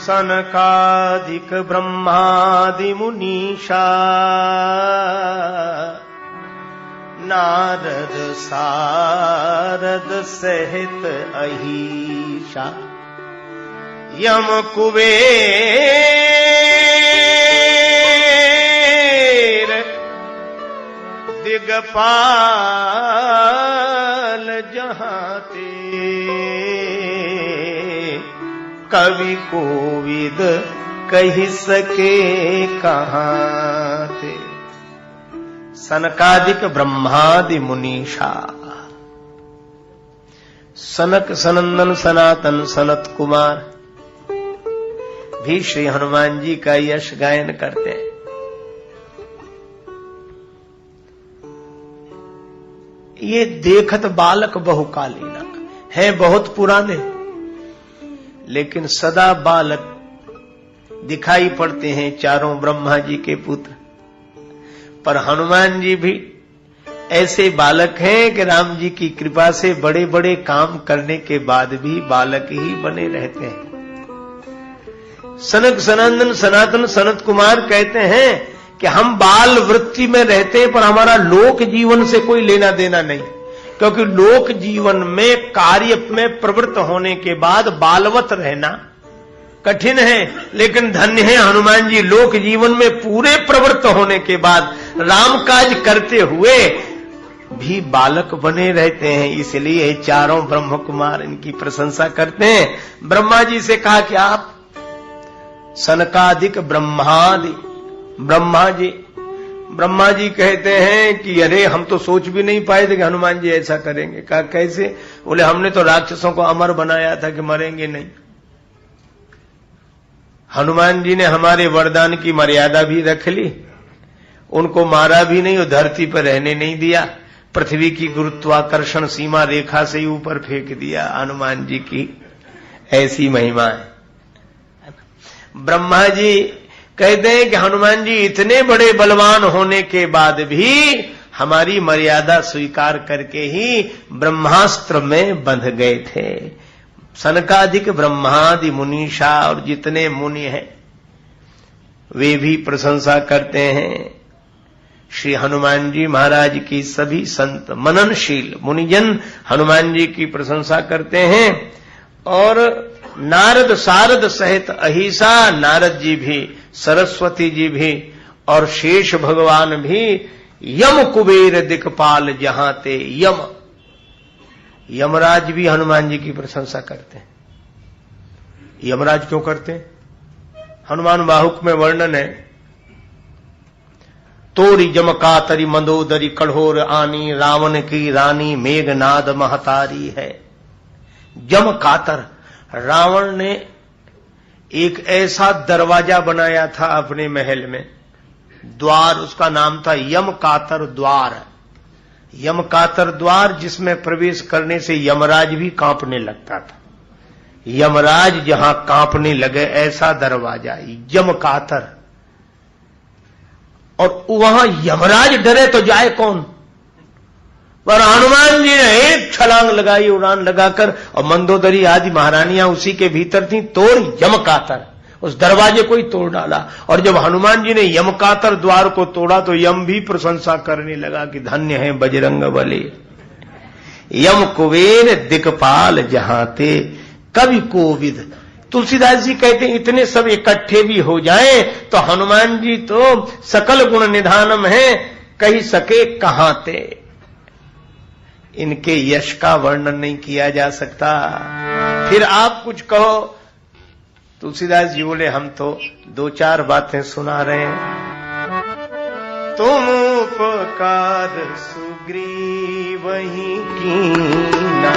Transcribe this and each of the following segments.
सनकादिक ब्रह्मादि मुनीषा नारद सारद सहित अहीशा यम कुबेर दिगपाल जहाते कवि कोविद कही सके कहाँ थे। सनकादिक ब्रह्मादि मुनीषा, सनक सनंदन सनातन सनत कुमार भी श्री हनुमान जी का यश गायन करते हैं। ये देखत बालक बहुकालीना है, बहुत पुराने, लेकिन सदा बालक दिखाई पड़ते हैं, चारों ब्रह्मा जी के पुत्र। पर हनुमान जी भी ऐसे बालक हैं कि राम जी की कृपा से बड़े बड़े काम करने के बाद भी बालक ही बने रहते हैं। सनक सनंदन सनातन सनत कुमार कहते हैं कि हम बाल वृत्ति में रहते हैं, पर हमारा लोक जीवन से कोई लेना देना नहीं, क्योंकि लोक जीवन में कार्य में प्रवृत्त होने के बाद बालवत रहना कठिन है। लेकिन धन्य है हनुमान जी, लोक जीवन में पूरे प्रवृत्त होने के बाद राम काज करते हुए भी बालक बने रहते हैं। इसलिए चारों ब्रह्म कुमार इनकी प्रशंसा करते हैं। ब्रह्मा जी से कहा कि आप सनकादिक ब्रह्मादि, ब्रह्मा जी कहते हैं कि अरे हम तो सोच भी नहीं पाए थे कि हनुमान जी ऐसा करेंगे। कहा कैसे? बोले हमने तो राक्षसों को अमर बनाया था कि मरेंगे नहीं। हनुमान जी ने हमारे वरदान की मर्यादा भी रख ली, उनको मारा भी नहीं और धरती पर रहने नहीं दिया, पृथ्वी की गुरुत्वाकर्षण सीमा रेखा से ही ऊपर फेंक दिया। हनुमान जी की ऐसी महिमा है। ब्रह्मा जी कहते हैं कि हनुमान जी इतने बड़े बलवान होने के बाद भी हमारी मर्यादा स्वीकार करके ही ब्रह्मास्त्र में बंध गए थे। सनकादिक ब्रह्मादि मुनीषा, और जितने मुनि हैं वे भी प्रशंसा करते हैं श्री हनुमान जी महाराज की। सभी संत मननशील मुनिजन हनुमान जी की प्रशंसा करते हैं। और नारद सारद सहित अहिसा, नारद जी भी, सरस्वती जी भी और शेष भगवान भी, यम कुबेर दिक्पाल जहाते, यमराज भी हनुमान जी की प्रशंसा करते हैं। यमराज क्यों करते हैं? हनुमान बाहुक में वर्णन है, तोरी जमकातरी मंदोदरी कठोर आनी, रावण की रानी मेघनाद महतारी है। जमकातर, रावण ने एक ऐसा दरवाजा बनाया था अपने महल में, द्वार, उसका नाम था यमकातर द्वार। यमकातर द्वार, जिसमें प्रवेश करने से यमराज भी कांपने लगता था। यमराज जहां कांपने लगे ऐसा दरवाजा यमकातर। और वहां यमराज डरे तो जाए कौन? पर हनुमान जी ने एक छलांग लगाई उड़ान लगाकर, और मंदोदरी आदि महारानियां उसी के भीतर थी। तोड़ यमकातर, उस दरवाजे को ही तोड़ डाला। और जब हनुमान जी ने यमकातर द्वार को तोड़ा तो यम भी प्रशंसा करने लगा कि धन्य है बजरंग बली। यम कुबेर दिक्पाल जहाते कवि कोविद। तुलसीदास जी कहते हैं इतने सब इकट्ठे भी हो जाएं तो हनुमान जी तो सकल गुण निधानम है, कही सके कहां थे। इनके यश का वर्णन नहीं किया जा सकता। फिर आप कुछ कहो। तुलसीदास जी बोले हम तो दो चार बातें सुना रहे हैं। तुम उपकार सुग्रीव ही कीना,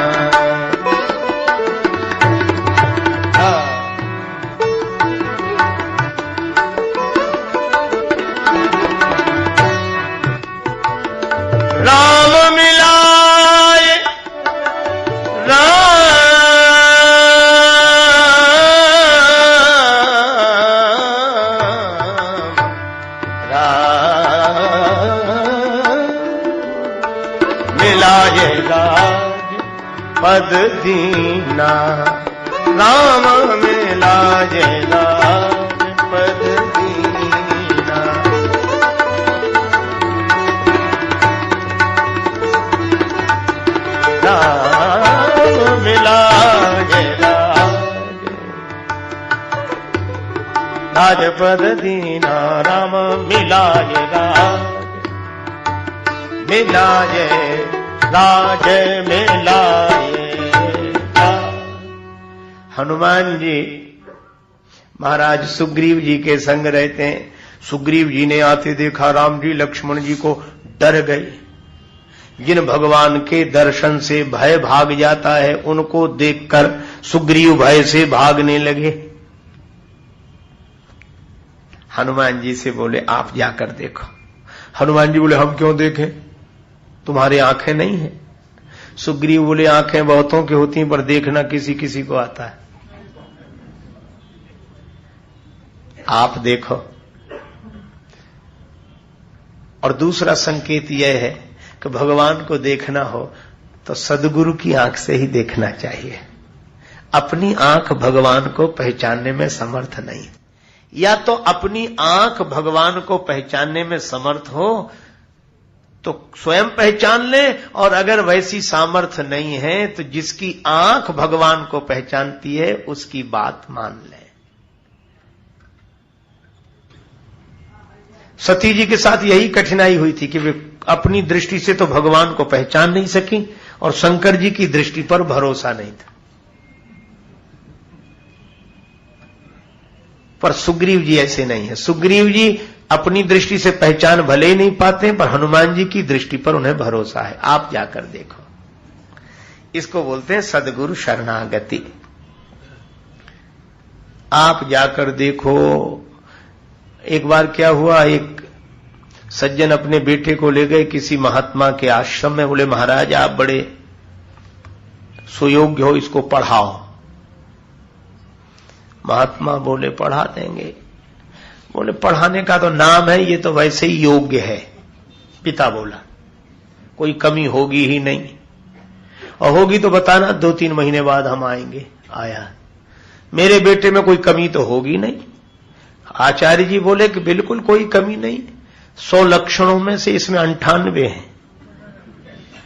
राम मिलाए राम मिलाए राज पद दीना, राम मिला जय राजपद दीना। राम मिला जय राजपद दीना। राम मिला जय मिलाए राज मिलाए। हनुमान जी महाराज सुग्रीव जी के संग रहते हैं। सुग्रीव जी ने आते देखा, राम जी लक्ष्मण जी को डर गए। जिन भगवान के दर्शन से भय भाग जाता है, उनको देखकर सुग्रीव भय से भागने लगे। हनुमान जी से बोले, आप जाकर देखो। हनुमान जी बोले, हम क्यों देखें, तुम्हारी आंखें नहीं है। सुग्रीव बोले, आंखें बहुतों की होती हैं, पर देखना किसी किसी को आता है। आप देखो। और दूसरा संकेत यह है कि भगवान को देखना हो तो सद्गुरु की आंख से ही देखना चाहिए। अपनी आंख भगवान को पहचानने में समर्थ नहीं। या तो अपनी आंख भगवान को पहचानने में समर्थ हो तो स्वयं पहचान ले, और अगर वैसी सामर्थ्य नहीं है तो जिसकी आंख भगवान को पहचानती है उसकी बात मान ले। सती जी के साथ यही कठिनाई हुई थी कि वे अपनी दृष्टि से तो भगवान को पहचान नहीं सकी और शंकर जी की दृष्टि पर भरोसा नहीं था। पर सुग्रीव जी ऐसे नहीं है। सुग्रीव जी अपनी दृष्टि से पहचान भले ही नहीं पाते, पर हनुमान जी की दृष्टि पर उन्हें भरोसा है। आप जाकर देखो। इसको बोलते हैं सद्गुरु शरणागति। आप जाकर देखो। एक बार क्या हुआ, एक सज्जन अपने बेटे को ले गए किसी महात्मा के आश्रम में। बोले, महाराज आप बड़े सुयोग्य हो, इसको पढ़ाओ। महात्मा बोले, पढ़ा देंगे। बोले, पढ़ाने का तो नाम है, ये तो वैसे ही योग्य है। पिता बोला, कोई कमी होगी ही नहीं, और होगी तो बताना, 2-3 महीने बाद हम आएंगे। आया, मेरे बेटे में कोई कमी तो होगी नहीं। आचार्य जी बोले कि बिल्कुल कोई कमी नहीं, 100 लक्षणों में से इसमें 98 हैं,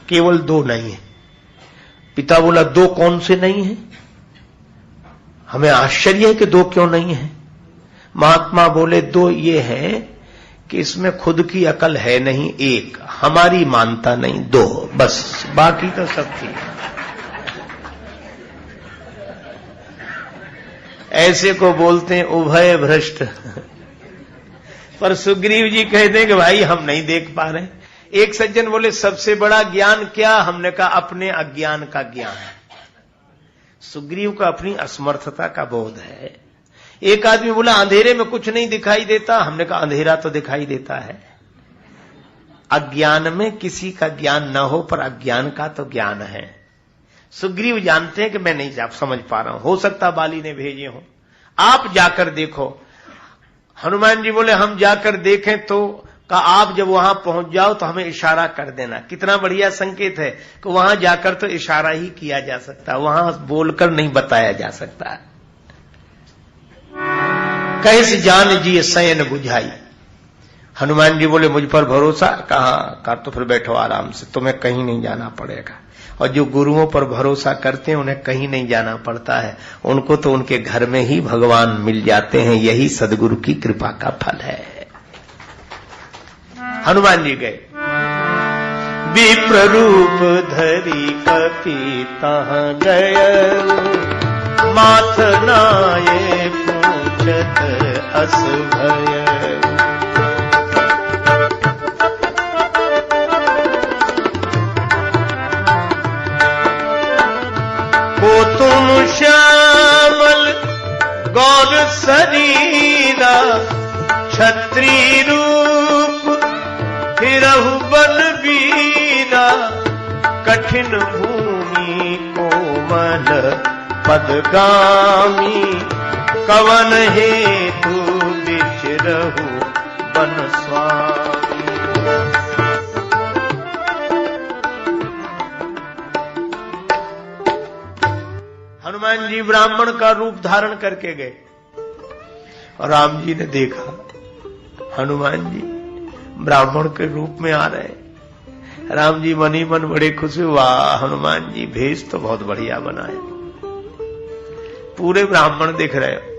केवल 2 नहीं है। पिता बोला, 2 कौन से नहीं है? हमें आश्चर्य है कि 2 क्यों नहीं है। महात्मा बोले, 2 ये है कि इसमें खुद की अकल है नहीं, 1 हमारी मानता नहीं, 2 बस, बाकी तो सब ठीक। ऐसे को बोलते हैं उभय भ्रष्ट। पर सुग्रीव जी कहते हैं कि भाई हम नहीं देख पा रहे। एक सज्जन बोले, सबसे बड़ा ज्ञान क्या? हमने कहा, अपने अज्ञान का ज्ञान। सुग्रीव का अपनी असमर्थता का बोध है। एक आदमी बोला, अंधेरे में कुछ नहीं दिखाई देता। हमने कहा, अंधेरा तो दिखाई देता है। अज्ञान में किसी का ज्ञान न हो, पर अज्ञान का तो ज्ञान है। सुग्रीव जानते हैं कि मैं नहीं समझ पा रहा हूं, हो सकता बाली ने भेजे हो, आप जाकर देखो। हनुमान जी बोले, हम जाकर देखें तो का आप जब वहां पहुंच जाओ तो हमें इशारा कर देना। कितना बढ़िया संकेत है कि वहां जाकर तो इशारा ही किया जा सकता, वहां बोलकर नहीं बताया जा सकता। कैसे जान जी शयन बुझाई। हनुमान जी बोले, मुझ पर भरोसा? कहा, तो फिर बैठो आराम से, तुम्हें कहीं नहीं जाना पड़ेगा। और जो गुरुओं पर भरोसा करते हैं उन्हें कहीं नहीं जाना पड़ता है, उनको तो उनके घर में ही भगवान मिल जाते हैं। यही सद्गुरु की कृपा का फल है। हनुमान जी गए, विप्र रूप धरी कपि तहाँ गए, माथ नाये पूछत अस भय। को तुम श्यामल गौर शरीरा, क्षत्रिय रूप फिरहु बन बीरा, कठिन भूमि कोमल पदगामी, कवन हेतु विचरहु बन स्वामी। हनुमान हनुमान जी ब्राह्मण का रूप धारण करके गए और राम जी ने देखा हनुमान जी ब्राह्मण के रूप में आ रहे। राम जी मन ही मन बड़े खुश हुए, वाह हनुमान जी भेष तो बहुत बढ़िया बनाए, पूरे ब्राह्मण दिख रहे हो।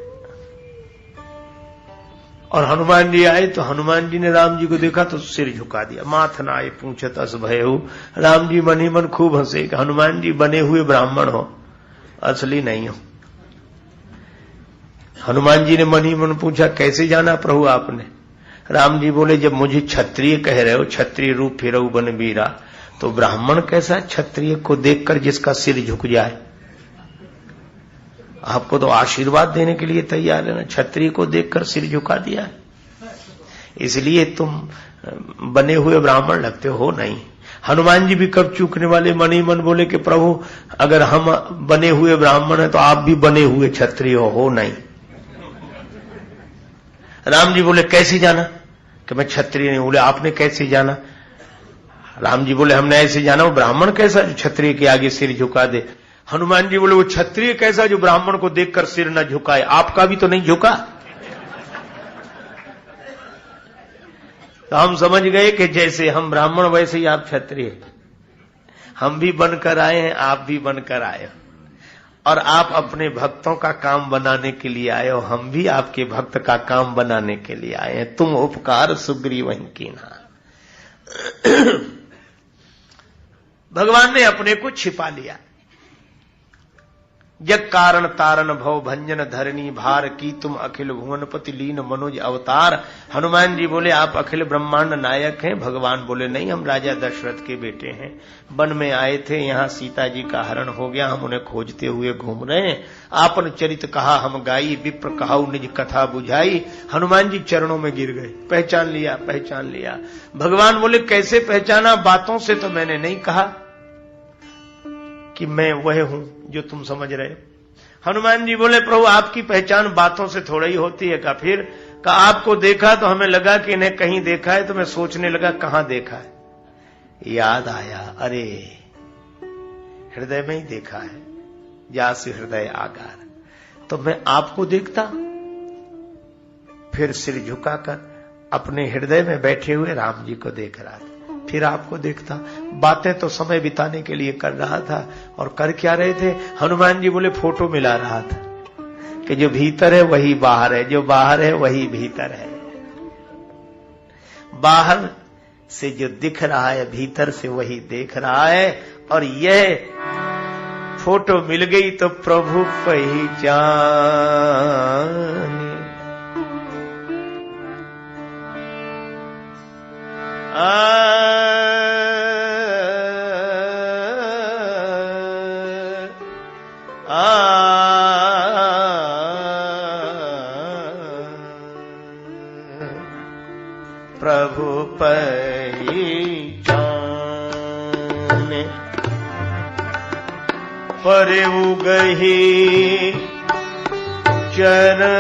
और हनुमान जी आए तो हनुमान जी ने राम जी को देखा तो सिर झुका दिया, माथ नाए पूछत अस भयउ। राम जी मन ही मन खूब हंसे कि हनुमान जी बने हुए ब्राह्मण हो, असली नहीं हो। हनुमान जी ने मन ही मन पूछा कैसे जाना प्रभु आपने? राम जी बोले जब मुझे क्षत्रिय कह रहे हो, क्षत्रिय रूप फिरऊ बन बीरा, तो ब्राह्मण कैसा क्षत्रिय को देखकर जिसका सिर झुक जाए? आपको तो आशीर्वाद देने के लिए तैयार है ना, क्षत्रिय को देखकर सिर झुका दिया, इसलिए तुम बने हुए ब्राह्मण लगते हो नहीं। हनुमान जी भी कब चूकने वाले, मन ही मन बोले कि प्रभु अगर हम बने हुए ब्राह्मण हैं तो आप भी बने हुए क्षत्रिय हो नहीं। राम जी बोले कैसे जाना कि मैं क्षत्रिय नहीं। बोले आपने कैसे जाना? राम जी बोले हमने ऐसे जाना, वो ब्राह्मण कैसा जो क्षत्रिय के आगे सिर झुका दे? हनुमान जी बोले वो क्षत्रिय कैसा जो ब्राह्मण को देखकर सिर न झुकाए? आपका भी तो नहीं झुका। तो हम समझ गए कि जैसे हम ब्राह्मण वैसे ही आप क्षत्रिय, हम भी बनकर आए हैं, आप भी बनकर आए हो, और आप अपने भक्तों का काम बनाने के लिए आए हो, हम भी आपके भक्त का काम बनाने के लिए आए हैं। तुम उपकार सुग्रीव कीन्हा। भगवान ने अपने को छिपा लिया। जग कारण तारण भव भंजन धरणी भार की तुम अखिल भुवनपति लीन मनोज अवतार। हनुमान जी बोले आप अखिल ब्रह्मांड नायक हैं। भगवान बोले नहीं, हम राजा दशरथ के बेटे हैं, वन में आए थे, यहाँ सीता जी का हरण हो गया, हम उन्हें खोजते हुए घूम रहे हैं। आपन चरित कहा हम गाई, विप्र कहाऊ निज कथा बुझाई। हनुमान जी चरणों में गिर गए, पहचान लिया पहचान लिया। भगवान बोले कैसे पहचाना? बातों से तो मैंने नहीं कहा कि मैं वह हूं जो तुम समझ रहे हो। हनुमान जी बोले प्रभु आपकी पहचान बातों से थोड़ा ही होती है। का फिर का आपको देखा तो हमें लगा कि इन्हें कहीं देखा है, तो मैं सोचने लगा कहां देखा है। याद आया, अरे हृदय में ही देखा है, जासु हृदय आगार। तो मैं आपको देखता, फिर सिर झुकाकर अपने हृदय में बैठे हुए राम जी को देख रहा था, फिर आपको देखता। बातें तो समय बिताने के लिए कर रहा था, और कर क्या रहे थे? हनुमान जी बोले फोटो मिला रहा था कि जो भीतर है वही बाहर है, जो बाहर है वही भीतर है। बाहर से जो दिख रहा है भीतर से वही देख रहा है। और यह फोटो मिल गई तो प्रभु पहचान। प्रभु पहचाने परऊ गही चरना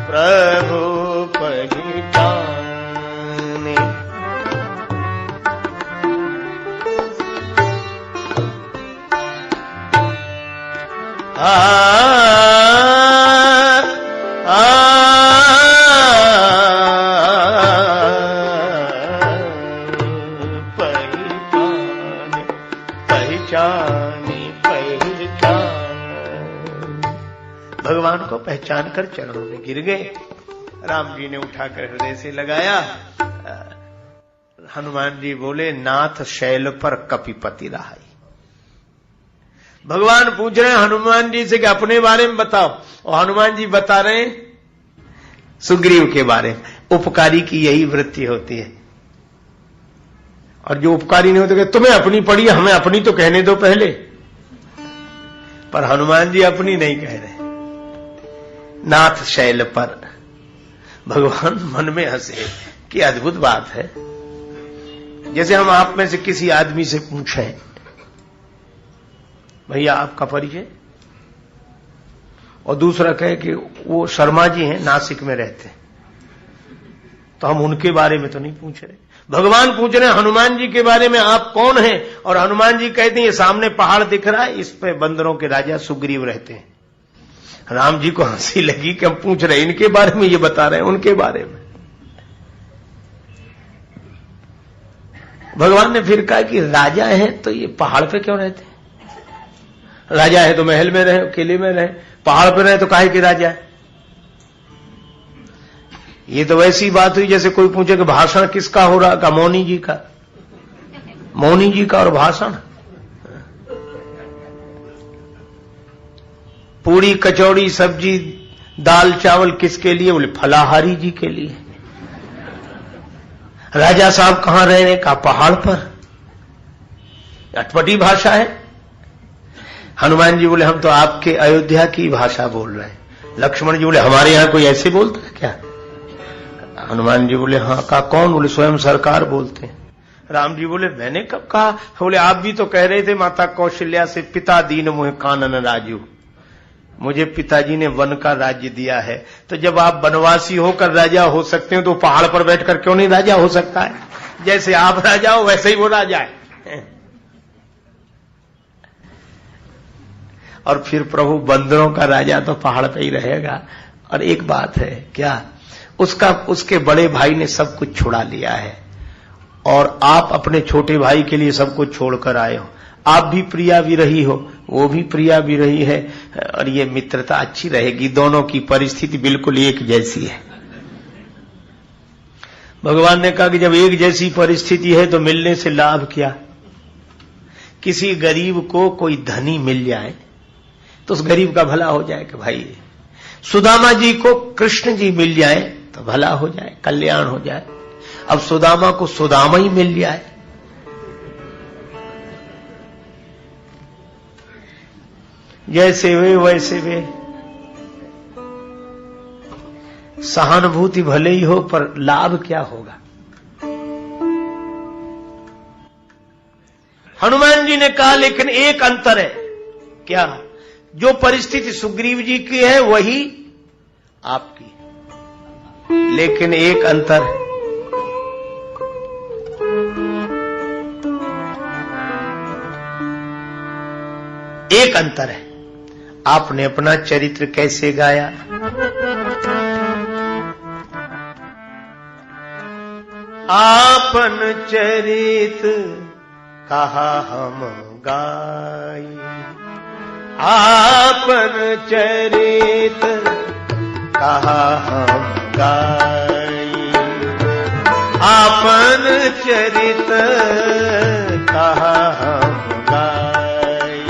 प्रभु पहचाने। भगवान को पहचान कर चरणों में गिर गए। राम जी ने उठाकर हृदय से लगाया। हनुमान जी बोले नाथ शैल पर कपिपति रहाई। भगवान पूछ रहे हैं हनुमान जी से कि अपने बारे में बताओ, और हनुमान जी बता रहे हैं सुग्रीव के बारे में। उपकारी की यही वृत्ति होती है, और जो उपकारी नहीं होते तुम्हें अपनी पड़ी, हमें अपनी तो कहने दो पहले। पर हनुमान जी अपनी नहीं कह रहे। नाथ शैल पर। भगवान मन में हंसे कि अद्भुत बात है। जैसे हम आप में से किसी आदमी से पूछें भैया आपका परिचय, और दूसरा कहे कि वो शर्मा जी हैं, नासिक में रहते हैं, तो हम उनके बारे में तो नहीं पूछ रहे। भगवान पूछ रहे हैं हनुमान जी के बारे में, आप कौन हैं? और हनुमान जी कहते हैं ये सामने पहाड़ दिख रहा है, इस पे बंदरों के राजा सुग्रीव रहते हैं। राम जी को हंसी लगी कि हम पूछ रहे हैं इनके बारे में, ये बता रहे हैं उनके बारे में। भगवान ने फिर कहा कि राजा हैं तो ये पहाड़ पे क्यों रहते हैं? राजा है तो महल में रहे, किले में रहे, पहाड़ पे रहे तो काहे के राजा है? ये तो वैसी बात हुई जैसे कोई पूछे कि भाषण किसका हो रहा, का मौनी जी का। मौनी जी का और भाषण, पूरी कचौड़ी सब्जी दाल चावल किसके लिए? बोले फलाहारी जी के लिए। राजा साहब कहां रह रहे? का पहाड़ पर। अटपटी भाषा है। हनुमान जी बोले हम तो आपके अयोध्या की भाषा बोल रहे हैं। लक्ष्मण जी बोले हमारे यहां कोई ऐसे बोलता है क्या? हनुमान जी बोले हाँ। का कौन? बोले स्वयं सरकार बोलते हैं। राम जी बोले मैंने कब कहा? बोले आप भी तो कह रहे थे माता कौशल्या से, पिता दीन मुझे कानन राजू, मुझे पिताजी ने वन का राज्य दिया है। तो जब आप वनवासी होकर राजा हो सकते हो तो पहाड़ पर बैठकर क्यों नहीं राजा हो सकता है? जैसे आप राजा हो वैसे ही वो राजा है। और फिर प्रभु बंदरों का राजा तो पहाड़ पे ही रहेगा। और एक बात है क्या, उसके बड़े भाई ने सब कुछ छुड़ा लिया है और आप अपने छोटे भाई के लिए सब कुछ छोड़कर आए हो। आप भी प्रिया भी रही हो, वो भी प्रिया भी रही है, और ये मित्रता अच्छी रहेगी। दोनों की परिस्थिति बिल्कुल एक जैसी है। भगवान ने कहा कि जब एक जैसी परिस्थिति है तो मिलने से लाभ क्या? किसी गरीब को कोई धनी मिल जाए तो उस गरीब का भला हो जाए कि भाई, सुदामा जी को कृष्ण जी मिल जाए तो भला हो जाए, कल्याण हो जाए। अब सुदामा को सुदामा ही मिल जाए। जैसे वे वैसे वे, सहानुभूति भले ही हो पर लाभ क्या होगा? हनुमान जी ने कहा लेकिन एक अंतर है। क्या? जो परिस्थिति सुग्रीव जी की है वही आपकी, लेकिन एक अंतर है। एक अंतर है, आपने अपना चरित्र कैसे गाया। आपन चरित कहा हम गाई, आपन चरित कहा हम गाई, आपन चरित कहा हम गाई।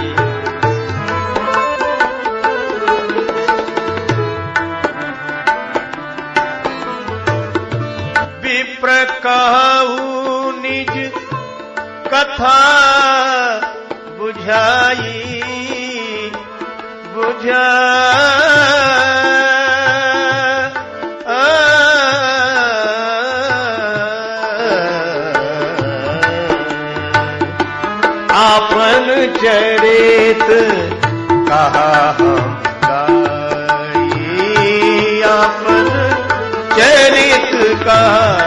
विप्र कहू निज कथा बुझाई, आपन चरित कहा हम गाई, आपन चरित कहा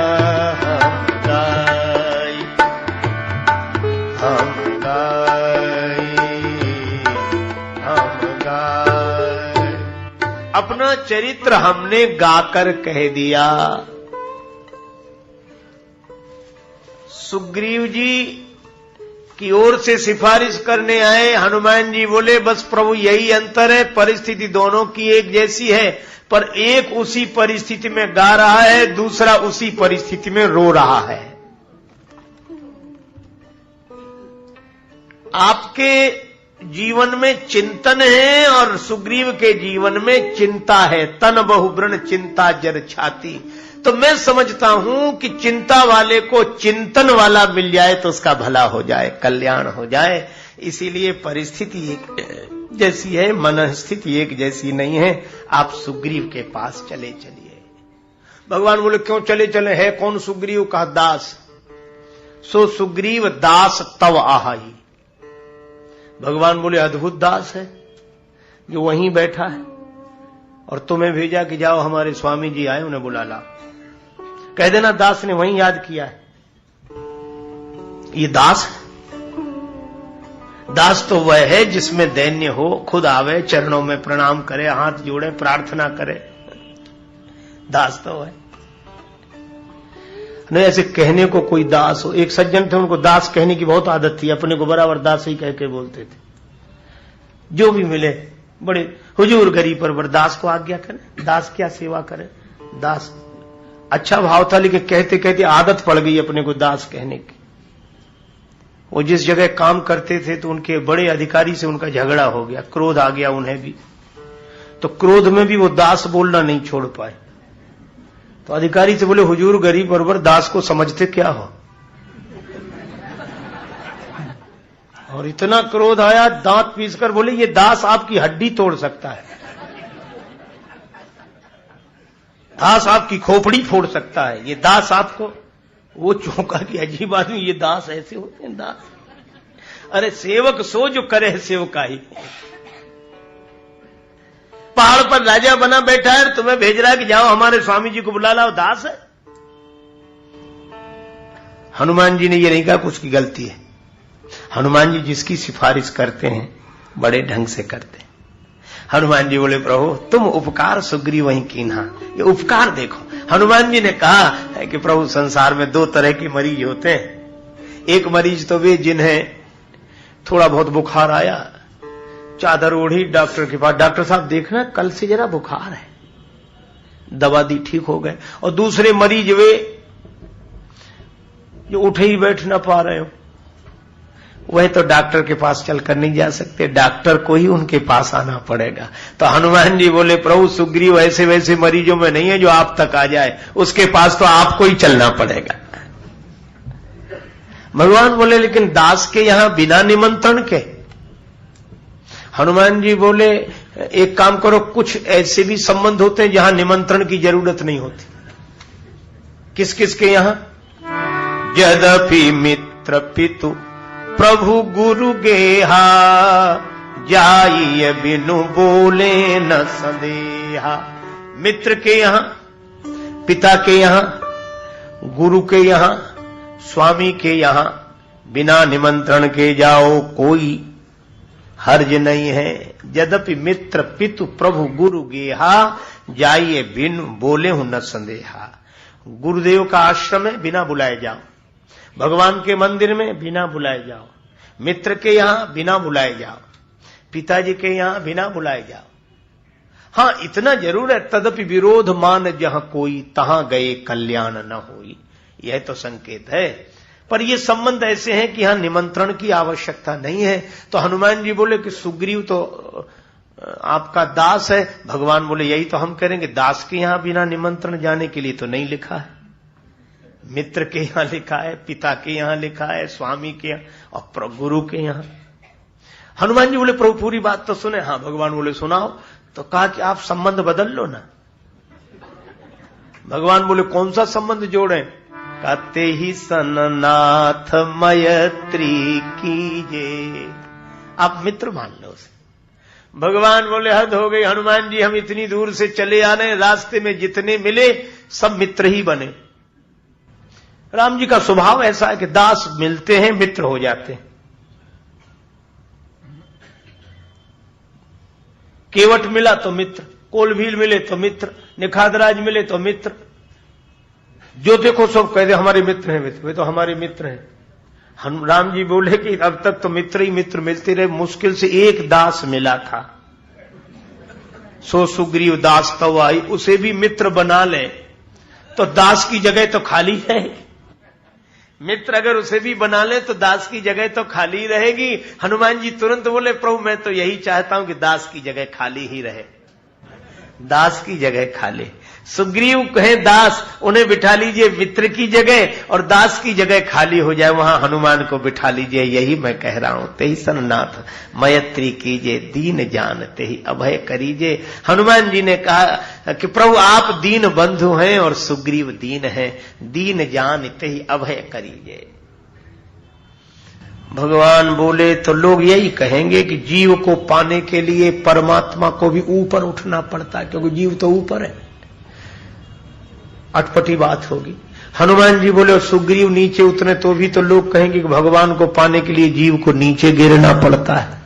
हम गाई, हम गाई। अपना चरित्र हमने गाकर कह दिया। सुग्रीव जी की ओर से सिफारिश करने आए। हनुमान जी बोले बस प्रभु यही अंतर है, परिस्थिति दोनों की एक जैसी है, पर एक उसी परिस्थिति में गा रहा है, दूसरा उसी परिस्थिति में रो रहा है। आपके जीवन में चिंतन है और सुग्रीव के जीवन में चिंता है। तन बहु व्रण चिंता जर छाती। तो मैं समझता हूं कि चिंता वाले को चिंतन वाला मिल जाए तो उसका भला हो जाए, कल्याण हो जाए। इसीलिए परिस्थिति एक जैसी है, मन स्थिति एक जैसी नहीं है। आप सुग्रीव के पास चले चलिए। भगवान बोले क्यों चले चले? है कौन सुग्रीव? का दास। सो सुग्रीव दास तव आहाई। भगवान बोले अद्भुत दास है जो वहीं बैठा है। और तुम्हें भेजा कि जाओ हमारे स्वामी जी आए, उन्हें बुला लाओ। कह देना दास ने वहीं याद किया है। ये दास है। दास तो वह है जिसमें दैन्य हो, खुद आवे, चरणों में प्रणाम करे, हाथ जोड़े, प्रार्थना करे। दास तो है नहीं। ऐसे कहने को कोई दास हो। एक सज्जन थे, उनको दास कहने की बहुत आदत थी, अपने को बराबर दास ही कह के बोलते थे। जो भी मिले बड़े हुजूर गरीब पर दास को आज्ञा करें, दास क्या सेवा करें। दास अच्छा भाव था, लेकिन कहते कहते आदत पड़ गई अपने को दास कहने की। वो जिस जगह काम करते थे तो उनके बड़े अधिकारी से उनका झगड़ा हो गया, क्रोध आ गया उन्हें भी। तो क्रोध में भी वो दास बोलना नहीं छोड़ पाए। तो अधिकारी से बोले, हुजूर गरीब बरबर दास को समझते क्या हो। और इतना क्रोध आया, दांत पीसकर बोले, ये दास आपकी हड्डी तोड़ सकता है, दास आपकी खोपड़ी फोड़ सकता है, ये दास आपको। वो चौंका कि अजीब आदमी, ये दास ऐसे होते हैं दास। अरे सेवक सो जो करे सेवकाई। पहाड़ पर राजा बना बैठा है, तुम्हें भेज रहा है कि जाओ हमारे स्वामी जी को बुला लाओ, दास है। हनुमान जी ने ये नहीं कहा कुछ की गलती है। हनुमान जी जिसकी सिफारिश करते हैं बड़े ढंग से करते हैं। हनुमान जी बोले, प्रभु तुम उपकार सुग्रीव वहीं कीन्हा। ये उपकार देखो। हनुमान जी ने कहा है कि प्रभु संसार में दो तरह के मरीज होते हैं। एक मरीज तो वे जिन्हें थोड़ा बहुत बुखार आया, चादर ओढ़ी डॉक्टर के पास, डॉक्टर साहब देखना कल से जरा बुखार है, दवा दी ठीक हो गए। और दूसरे मरीज वे जो उठे ही बैठ ना पा रहे हो, वह तो डॉक्टर के पास चलकर नहीं जा सकते, डॉक्टर को ही उनके पास आना पड़ेगा। तो हनुमान जी बोले, प्रभु सुग्रीव ऐसे वैसे मरीजों में नहीं है जो आप तक आ जाए, उसके पास तो आपको ही चलना पड़ेगा। भगवान बोले, लेकिन दास के यहां बिना निमंत्रण के। हनुमान जी बोले, एक काम करो, कुछ ऐसे भी संबंध होते हैं जहां निमंत्रण की जरूरत नहीं होती। किस किस के यहां? यद्यपि मित्र पितु प्रभु गुरु गेहा, जाइए बिनु बोले न संदेहा। मित्र के यहां, पिता के यहां, गुरु के यहां, स्वामी के यहां बिना निमंत्रण के जाओ, कोई हर्ज नहीं है। यद्यपि मित्र पितु प्रभु गुरु गेहा, जाइए बिनु बोले हूं न संदेहा। गुरुदेव का आश्रम है, बिना बुलाए जाओ। भगवान के मंदिर में बिना बुलाए जाओ। मित्र के यहां बिना बुलाए जाओ। पिताजी के यहां बिना बुलाए जाओ। हां इतना जरूर है, तदपि विरोध मान जहां कोई, तहां गए कल्याण न होई। यह तो संकेत है। पर ये संबंध ऐसे हैं कि यहां निमंत्रण की आवश्यकता नहीं है। तो हनुमान जी बोले कि सुग्रीव तो आपका दास है। भगवान बोले, यही तो हम करेंगे, दास के यहां बिना निमंत्रण जाने के लिए तो नहीं लिखा है। मित्र के यहां लिखा है, पिता के यहां लिखा है, स्वामी के यहां और गुरु के यहां। हनुमान जी बोले, प्रभु पूरी बात तो सुने। हाँ, भगवान बोले सुनाओ। तो कहा कि आप संबंध बदल लो ना। भगवान बोले, कौन सा संबंध जोड़े? कहते ही सननाथ मैत्री कीजे, आप मित्र मान लो उसे। भगवान बोले, हद हो गई हनुमान जी, हम इतनी दूर से चले आ रहे हैं, रास्ते में जितने मिले सब मित्र ही बने। राम जी का स्वभाव ऐसा है कि दास मिलते हैं, मित्र हो जाते हैं। केवट मिला तो मित्र, कोलभील मिले तो मित्र, निखादराज मिले तो मित्र, जो देखो सब कहते हमारे मित्र हैं, वे तो हमारे मित्र हैं। हम राम जी बोले कि अब तक तो मित्र ही मित्र मिलते रहे, मुश्किल से एक दास मिला था, सो सुग्रीव दास तव आई, उसे भी मित्र बना ले तो दास की जगह तो खाली है। मित्र अगर उसे भी बना ले तो दास की जगह तो खाली रहेगी। हनुमान जी तुरंत बोले, प्रभु मैं तो यही चाहता हूं कि दास की जगह खाली ही रहे, दास की जगह खाली। सुग्रीव कहे दास, उन्हें बिठा लीजिए मित्र की जगह, और दास की जगह खाली हो जाए, वहां हनुमान को बिठा लीजिए। यही मैं कह रहा हूं। तेहि सन्नाथ मैत्री कीजिए, दीन जानते ही अभय करीजे। हनुमान जी ने कहा कि प्रभु आप दीन बंधु हैं और सुग्रीव दीन है, दीन जानते ही अभय करीजे। भगवान बोले तो लोग यही कहेंगे कि जीव को पाने के लिए परमात्मा को भी ऊपर उठना पड़ता है, क्योंकि जीव तो ऊपर है। अटपटी बात होगी। हनुमान जी बोले सुग्रीव नीचे उतरे तो भी तो लोग कहेंगे कि भगवान को पाने के लिए जीव को नीचे गिरना पड़ता है,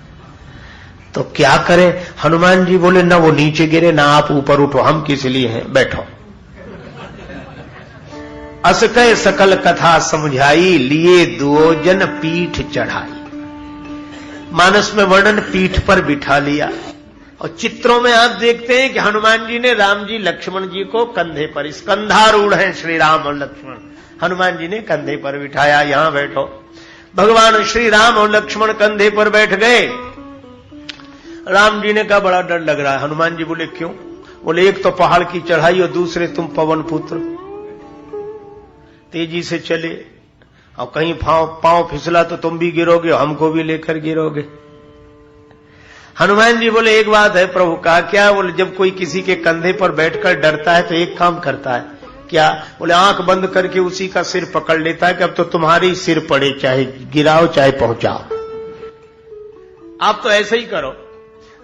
तो क्या करें। हनुमान जी बोले ना वो नीचे गिरे ना आप ऊपर उठो, हम किस लिए हैं, बैठो। अस कह सकल कथा समझाई, लिए दुओ जन पीठ चढ़ाई। मानस में वर्णन पीठ पर बिठा लिया। और चित्रों में आप देखते हैं कि हनुमान जी ने राम जी लक्ष्मण जी को कंधे पर, स्कंधारूढ़ हैं श्री राम और लक्ष्मण, हनुमान जी ने कंधे पर बिठाया, यहां बैठो। भगवान श्री राम और लक्ष्मण कंधे पर बैठ गए। राम जी ने कहा बड़ा डर लग रहा है। हनुमान जी बोले क्यों? बोले एक तो पहाड़ की चढ़ाई और दूसरे तुम पवन पुत्र, तेजी से चले और कहीं पांव फिसला तो तुम भी गिरोगे, हमको भी लेकर गिरोगे। हनुमान जी बोले एक बात है प्रभु। कहा क्या? बोले जब कोई किसी के कंधे पर बैठकर डरता है तो एक काम करता है। क्या? बोले आंख बंद करके उसी का सिर पकड़ लेता है कि अब तो तुम्हारी सिर पड़े, चाहे गिराओ चाहे पहुंचाओ। आप तो ऐसे ही करो।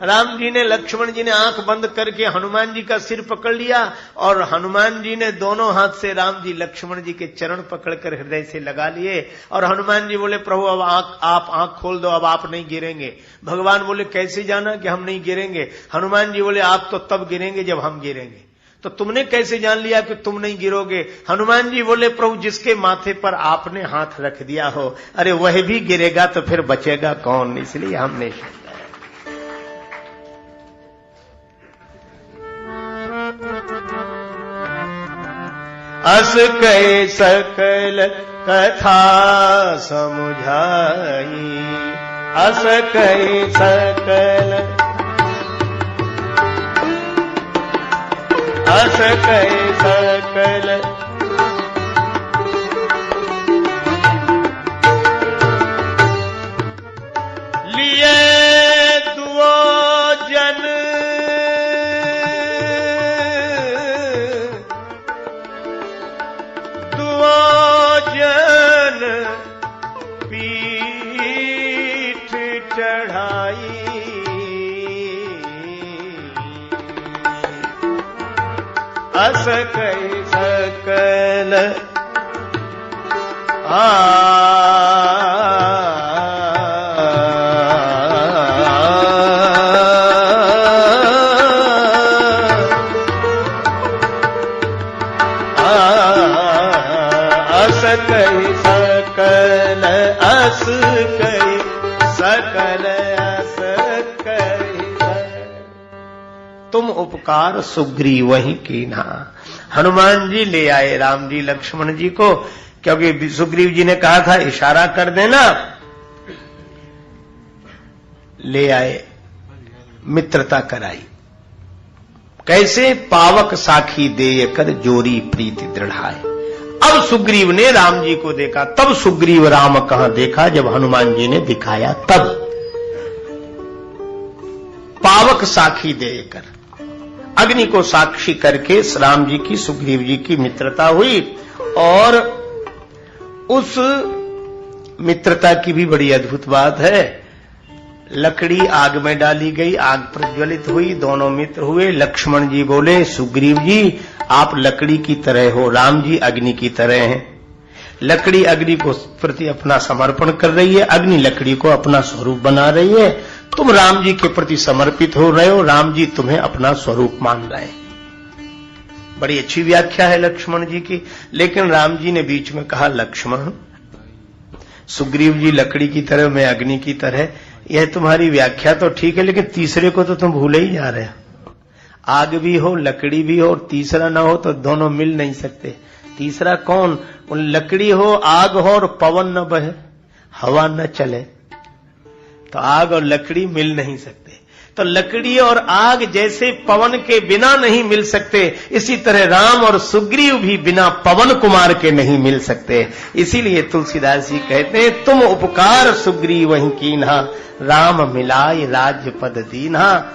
राम जी ने, लक्ष्मण जी ने आंख बंद करके हनुमान जी का सिर पकड़ लिया और हनुमान जी ने दोनों हाथ से राम जी लक्ष्मण जी के चरण पकड़कर हृदय से लगा लिए। और हनुमान जी बोले प्रभु अब आप आंख खोल दो, अब आप नहीं गिरेंगे। भगवान बोले कैसे जाना कि हम नहीं गिरेंगे? हनुमान जी बोले आप तो तब गिरेंगे जब हम गिरेंगे। तो तुमने कैसे जान लिया कि तुम नहीं गिरोगे? हनुमान जी बोले प्रभु जिसके माथे पर आपने हाथ रख दिया हो, अरे वह भी गिरेगा तो फिर बचेगा कौन, इसलिए हमने। अस कहे सकल कथा समझाई, अस कहे सकल, अस कहे सकल, लिए दुओ जन पीठ चढ़ाई, अस कहि सकल अस कहि सकल, अस कहि सकल, अस कहि तुम उपकार सुग्रीव वही कीन्हा। हनुमान जी ले आए राम जी लक्ष्मण जी को, क्योंकि सुग्रीव जी ने कहा था इशारा कर देना। ले आए, मित्रता कराई। कैसे? पावक साखी देय कर जोरी प्रीति दृढ़ाए। अब सुग्रीव ने राम जी को देखा। तब सुग्रीव राम कहां देखा? जब हनुमान जी ने दिखाया तब। पावक साखी देकर, अग्नि को साक्षी करके राम जी की सुग्रीव जी की मित्रता हुई। और उस मित्रता की भी बड़ी अद्भुत बात है। लकड़ी आग में डाली गई, आग प्रज्वलित हुई, दोनों मित्र हुए। लक्ष्मण जी बोले सुग्रीव जी आप लकड़ी की तरह हो, राम जी अग्नि की तरह हैं। लकड़ी अग्नि को प्रति अपना समर्पण कर रही है, अग्नि लकड़ी को अपना स्वरूप बना रही है। तुम राम जी के प्रति समर्पित हो रहे हो, राम जी तुम्हें अपना स्वरूप मान रहे हैं। बड़ी अच्छी व्याख्या है लक्ष्मण जी की। लेकिन राम जी ने बीच में कहा लक्ष्मण, सुग्रीव जी लकड़ी की तरह, मैं अग्नि की तरह, यह तुम्हारी व्याख्या तो ठीक है, लेकिन तीसरे को तो तुम भूले ही जा रहे हो। आग भी हो, लकड़ी भी हो और तीसरा ना हो तो दोनों मिल नहीं सकते। तीसरा कौन? लकड़ी हो, आग हो और पवन न बहे, हवा न चले, तो आग और लकड़ी मिल नहीं सकते। तो लकड़ी और आग जैसे पवन के बिना नहीं मिल सकते, इसी तरह राम और सुग्रीव भी बिना पवन कुमार के नहीं मिल सकते। इसीलिए तुलसीदास जी कहते हैं तुम उपकार सुग्रीव वहीं कीन्हा, राम मिलाय राज्य पद दीन्हा।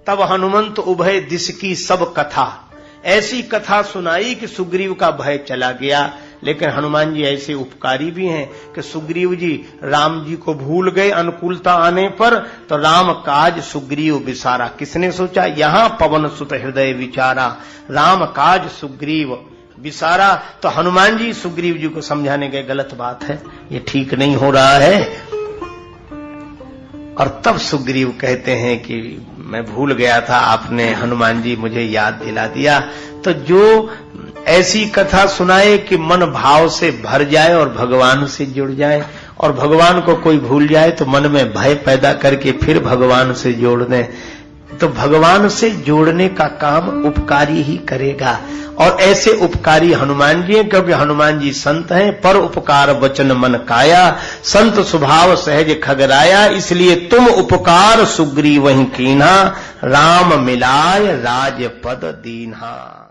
तब हनुमंत उभय दिस की सब कथा, ऐसी कथा सुनाई कि सुग्रीव का भय चला गया। लेकिन हनुमान जी ऐसे उपकारी भी हैं कि सुग्रीव जी राम जी को भूल गए अनुकूलता आने पर, तो राम काज सुग्रीव विसारा। किसने सोचा? यहां पवन सुत हृदय विचारा, राम काज सुग्रीव विसारा। तो हनुमान जी सुग्रीव जी को समझाने गए, गलत बात है, ये ठीक नहीं हो रहा है। और तब सुग्रीव कहते हैं कि मैं भूल गया था, आपने हनुमान जी मुझे याद दिला दिया। तो जो ऐसी कथा सुनाए कि मन भाव से भर जाए और भगवान से जुड़ जाए, और भगवान को कोई भूल जाए तो मन में भय पैदा करके फिर भगवान से जोड़ दे, तो भगवान से जोड़ने का काम उपकारी ही करेगा। और ऐसे उपकारी हनुमान जी हैं, क्योंकि हनुमान जी संत हैं। पर उपकार वचन मन काया, संत स्वभाव सहज खगराया। इसलिए तुम उपकार सुग्रीव वहीं कीन्हा, राम मिलाय राजपद दीन्हा।